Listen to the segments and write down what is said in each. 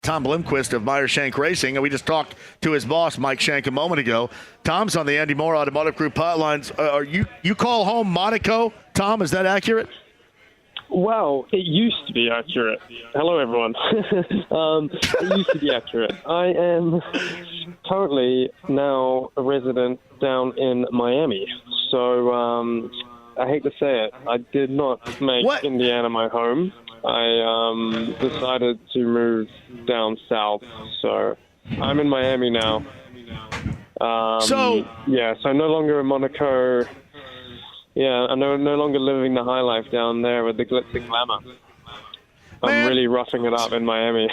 Tom Blomqvist of Meyer, Shank Racing, and we just talked to his boss, Mike Shank, a moment ago. Tom's on the Andy Moore Automotive Group hotlines. You call home Monaco, Tom? Is that accurate? Well, it used to be accurate. Hello, everyone. It used to be accurate. I am currently now a resident down in Miami. So I hate to say it, I did not make Indiana my home. I decided to move down south, so I'm in Miami now. So no longer in Monaco. Yeah, I'm no longer living the high life down there with the glitz and glamour. I'm really roughing it up in Miami.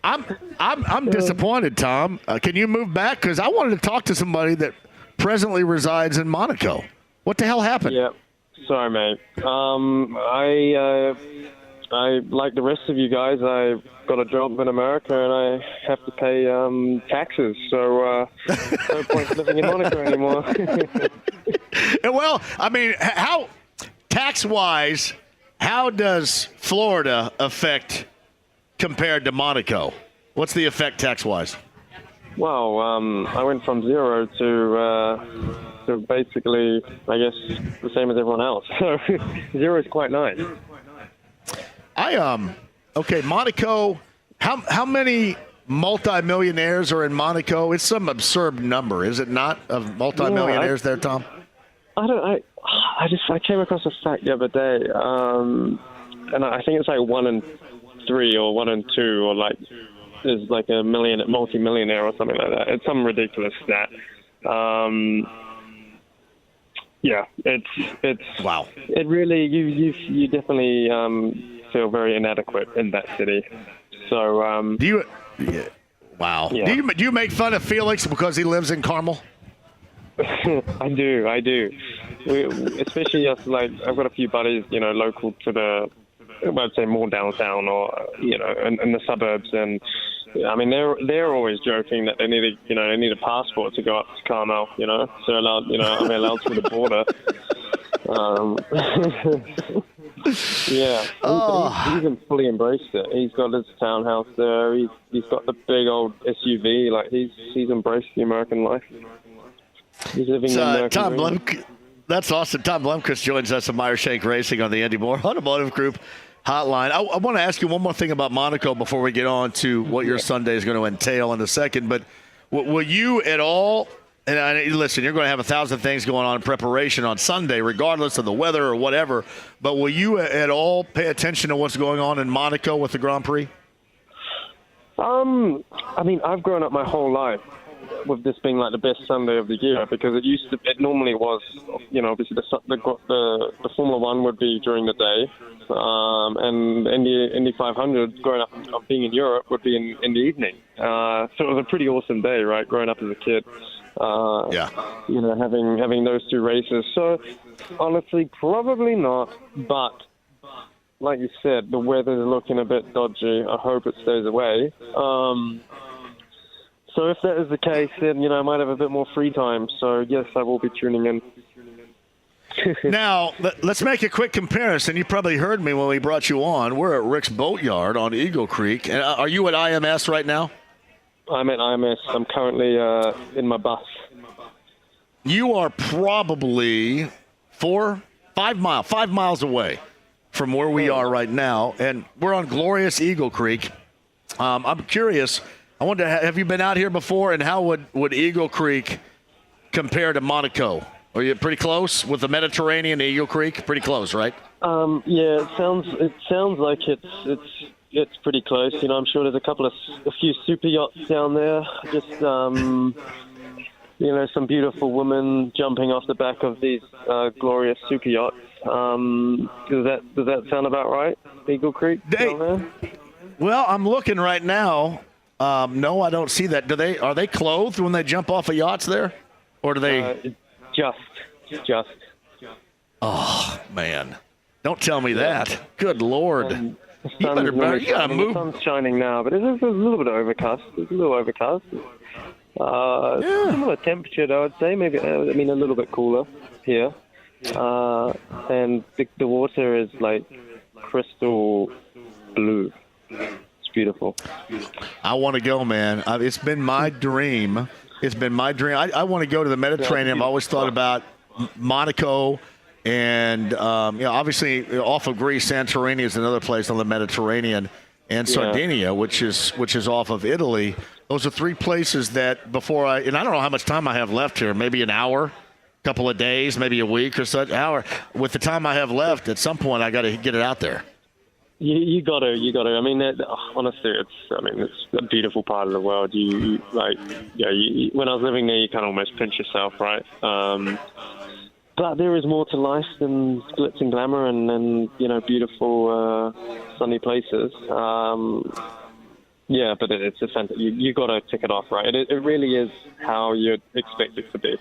I'm disappointed, Tom. Can you move back? Because I wanted to talk to somebody that presently resides in Monaco. What the hell happened? Yeah, sorry, mate. I like the rest of you guys. I got a job in America and I have to pay taxes, so no point living in Monaco anymore. Well, I mean, how tax-wise, how does Florida affect compared to Monaco? What's the effect tax-wise? Well, I went from zero to basically, I guess, the same as everyone else. So zero is quite nice. Okay, Monaco, how many multimillionaires are in Monaco? It's some absurd number, is it not, of multimillionaires there, Tom? I came across a fact the other day, and I think it's like 1 in 3 or 1 in 2, or like there's like a multi-millionaire or something like that. It's some ridiculous stat. Yeah, it's wow. It really you definitely feel very inadequate in that city. So do you? Yeah, wow. Yeah. Do you make fun of Felix because he lives in Carmel? I do. Especially us. Like I've got a few buddies, local to the, I'd say more downtown or in the suburbs, and I mean they're always joking that they need a passport to go up to Carmel. So they're allowed, are they allowed through the border? Yeah, he's even fully embraced it. He's got his townhouse there. He's got the big old SUV. Like he's embraced the American life. He's living in American That's awesome. Tom Blomqvist joins us at Meyer Shank Racing on the Andy Moore Automotive Group hotline. I want to ask you one more thing about Monaco before we get on to what your Sunday is going to entail in a second. But will you at all? And listen, you're going to have 1,000 things going on in preparation on Sunday, regardless of the weather or whatever. But will you at all pay attention to what's going on in Monaco with the Grand Prix? I mean, I've grown up my whole life with this being like the best Sunday of the year, because it normally was, obviously the Formula One would be during the day, and Indy 500 growing up being in Europe would be in the evening. So it was a pretty awesome day, right? Growing up as a kid. Having those two races. So honestly, probably not. But like you said, the weather's looking a bit dodgy. I hope it stays away. So if that is the case, then I might have a bit more free time. So yes, I will be tuning in. Now, let's make a quick comparison. You probably heard me when we brought you on. We're at Rick's Boatyard on Eagle Creek. And are you at IMS right now? I'm at IMS. I'm currently in my bus. You are probably 5 miles away from where we are right now, and we're on glorious Eagle Creek. I'm curious. I wonder, have you been out here before, and how would Eagle Creek compare to Monaco? Are you pretty close with the Mediterranean, Eagle Creek? Pretty close, right? Yeah, it sounds like it's pretty close. I'm sure there's a few super yachts down there. Just some beautiful women jumping off the back of these glorious super yachts. Does that sound about right? Eagle Creek down there? Well, I'm looking right now. No, I don't see that. Are they clothed when they jump off of yachts there, or do they? Just. Oh man! Don't tell me that. Good Lord! You gotta move. The sun's shining now, but it's a little bit overcast. Similar temperature, though, I'd say. Maybe a little bit cooler here. And the water is like crystal blue. It's beautiful. I want to go, man. It's been my dream. It's been my dream. I want to go to the Mediterranean. I've always thought about Monaco and, obviously off of Greece, Santorini is another place on the Mediterranean, and Sardinia, which is off of Italy. Those are three places that and I don't know how much time I have left here, maybe an hour, couple of days, maybe a week or so, hour. With the time I have left, at some point I got to get it out there. You got to. I mean, honestly, it's a beautiful part of the world. When I was living there, you can almost pinch yourself, right? But there is more to life than glitz and glamour and beautiful sunny places. But it's a fantastic. You got to tick it off, right? It really is how you'd expect it to be.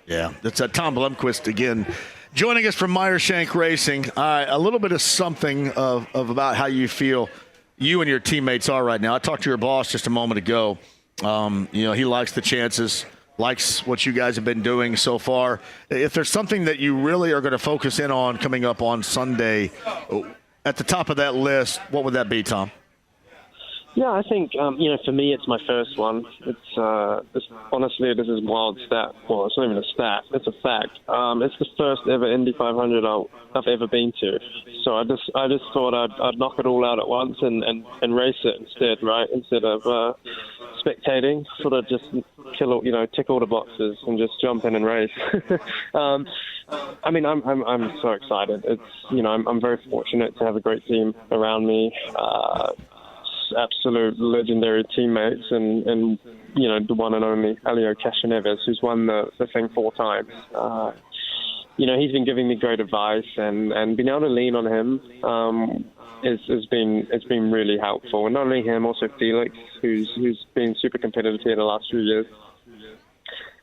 Yeah, that's Tom Blomqvist again, joining us from Meyer Shank Racing. A little bit of something of about how you feel you and your teammates are right now. I talked to your boss just a moment ago. He likes the chances, likes what you guys have been doing so far. If there's something that you really are going to focus in on coming up on Sunday, at the top of that list, what would that be, Tom? Yeah, I think, for me, it's my first one. It's honestly, this is a wild stat. Well, it's not even a stat. It's a fact. It's the first ever Indy 500 I've ever been to. So I just thought I'd knock it all out at once and race it instead, right? Instead of spectating, sort of just tick all the boxes and just jump in and race. I'm so excited. I'm very fortunate to have a great team around me. Absolute legendary teammates and the one and only Elio Castroneves, who's won the thing 4 times. He's been giving me great advice and being able to lean on him has been really helpful. And not only him, also Felix, who's been super competitive here the last few years.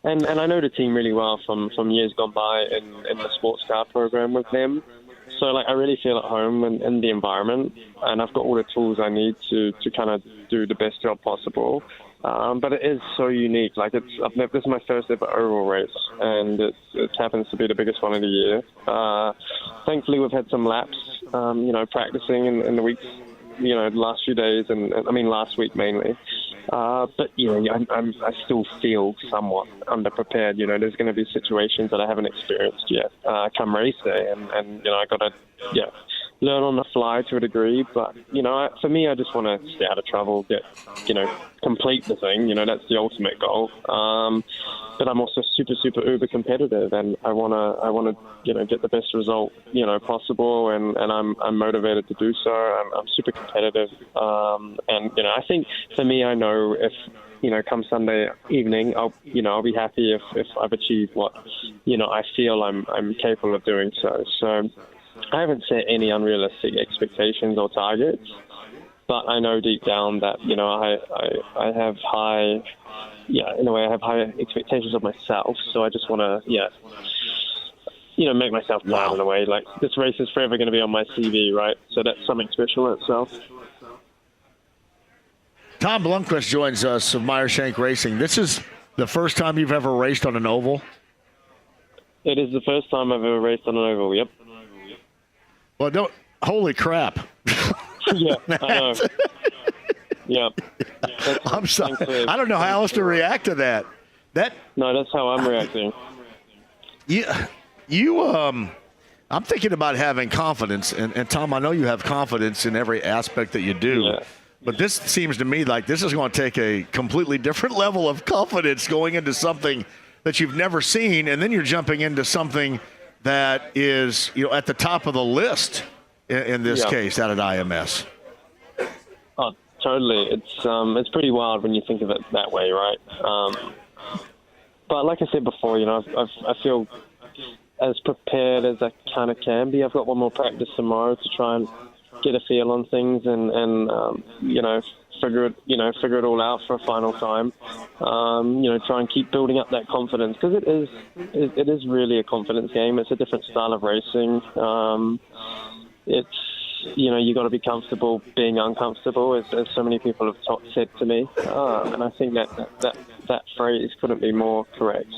And I know the team really well from years gone by in the sports car program with them. So, I really feel at home in the environment, and I've got all the tools I need to kind of do the best job possible. But it is so unique. This is my first ever oval race, and it happens to be the biggest one of the year. Thankfully, we've had some laps, practicing in the weeks, the last few days, and last week mainly. But I still feel somewhat underprepared. There's going to be situations that I haven't experienced yet come race day, and I got to learn on the fly to a degree. But for me, I just want to stay out of trouble, complete the thing. That's the ultimate goal. But I'm also super uber competitive, and I want to get the best result possible, and I'm motivated to do so. I'm super competitive, and I think for me, I know if come Sunday evening, I'll be happy if I've achieved what I feel I'm capable of doing so. So I haven't set any unrealistic expectations or targets, but I know deep down that I have high. Yeah, in a way, I have high expectations of myself, so I just want to, make myself proud in a way. Like, this race is forever going to be on my CV, right? So that's something special in itself. Tom Blomqvist joins us of Meyer Shank Racing. This is the first time you've ever raced on an oval? It is the first time I've ever raced on an oval, yep. Well, holy crap. Yeah, I know. Yeah. I'm sorry. I don't know how else to react to that. No, that's how I'm reacting. I'm thinking about having confidence, and Tom, I know you have confidence in every aspect that you do. Yeah. But this seems to me like this is going to take a completely different level of confidence going into something that you've never seen, and then you're jumping into something that is, at the top of the list in this case out at IMS. Oh, totally. It's pretty wild when you think of it that way, right? But like I said before, I feel as prepared as I kind of can be. I've got one more practice tomorrow to try and get a feel on things and figure it all out for a final time. Try and keep building up that confidence, because it is really a confidence game. It's a different style of racing. You got to be comfortable being uncomfortable, as so many people have said to me, and I think that phrase couldn't be more correct.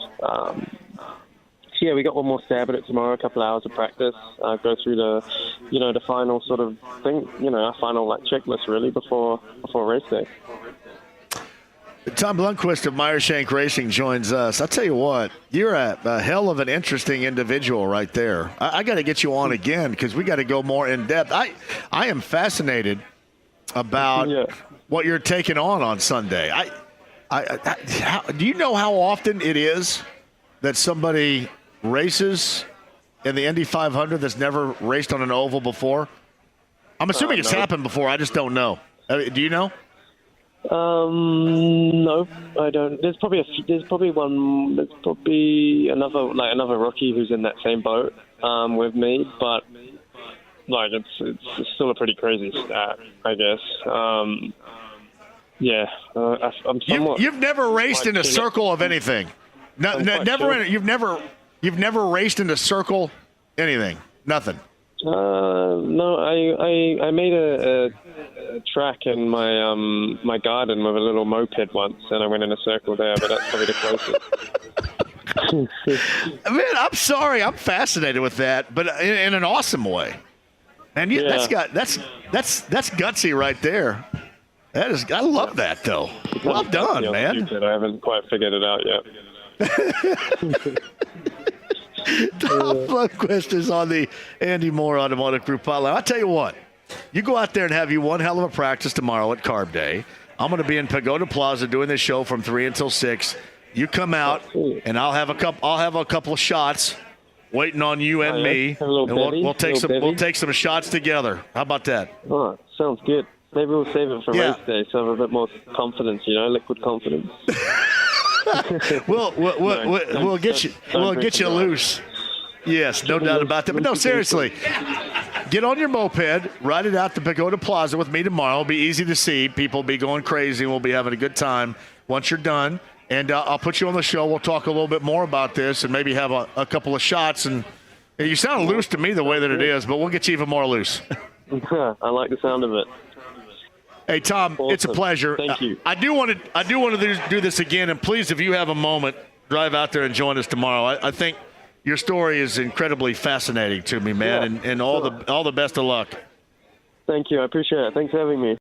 yeah, we got one more stab at it tomorrow. A couple hours of practice. Go through the final sort of thing. Our final checklist really before race day. Tom Blomqvist of Meyer Shank Racing joins us. I'll tell you what, you're a hell of an interesting individual right there. I got to get you on again because we got to go more in depth. I am fascinated about what you're taking on Sunday. Do you know how often it is that somebody races in the Indy 500 that's never raced on an oval before? I'm assuming it's happened before. I just don't know. Do you know? No, I don't. There's probably one. There's probably another rookie who's in that same boat with me, but it's still a pretty crazy stat, I guess. I'm somewhat. You've never raced in a circle of anything. No, never. You've never raced in a circle, anything, nothing. No, I made a track in my garden with a little moped once, and I went in a circle there, but that's probably the closest. Man, I'm sorry, I'm fascinated with that, but in an awesome way. And that's gutsy right there. That is, I love that though. Well done, man. I haven't quite figured it out yet. Tom Blomqvist is on the Andy Moore Automotive Group hotline. I'll tell you what, you go out there and have you one hell of a practice tomorrow at Carb Day. I'm going to be in Pagoda Plaza doing this show from 3 until 6. You come out, and I'll have a couple of shots waiting on you and me, and we'll take some shots together. How about that? Oh, sounds good. Maybe we'll save it for race day, so I have a bit more confidence. Liquid confidence. We'll get you loose. Yes, no doubt about that. But no, seriously, get on your moped, ride it out to Pagoda Plaza with me tomorrow. It'll be easy to see. People will be going crazy, and we'll be having a good time once you're done. And I'll put you on the show. We'll talk a little bit more about this and maybe have a couple of shots. And you sound loose to me the way that it is, but we'll get you even more loose. I like the sound of it. Hey, Tom, awesome. It's a pleasure. Thank you. I do want to do this again, and please, if you have a moment, drive out there and join us tomorrow. I think your story is incredibly fascinating to me, man, and all the best of luck. Thank you. I appreciate it. Thanks for having me.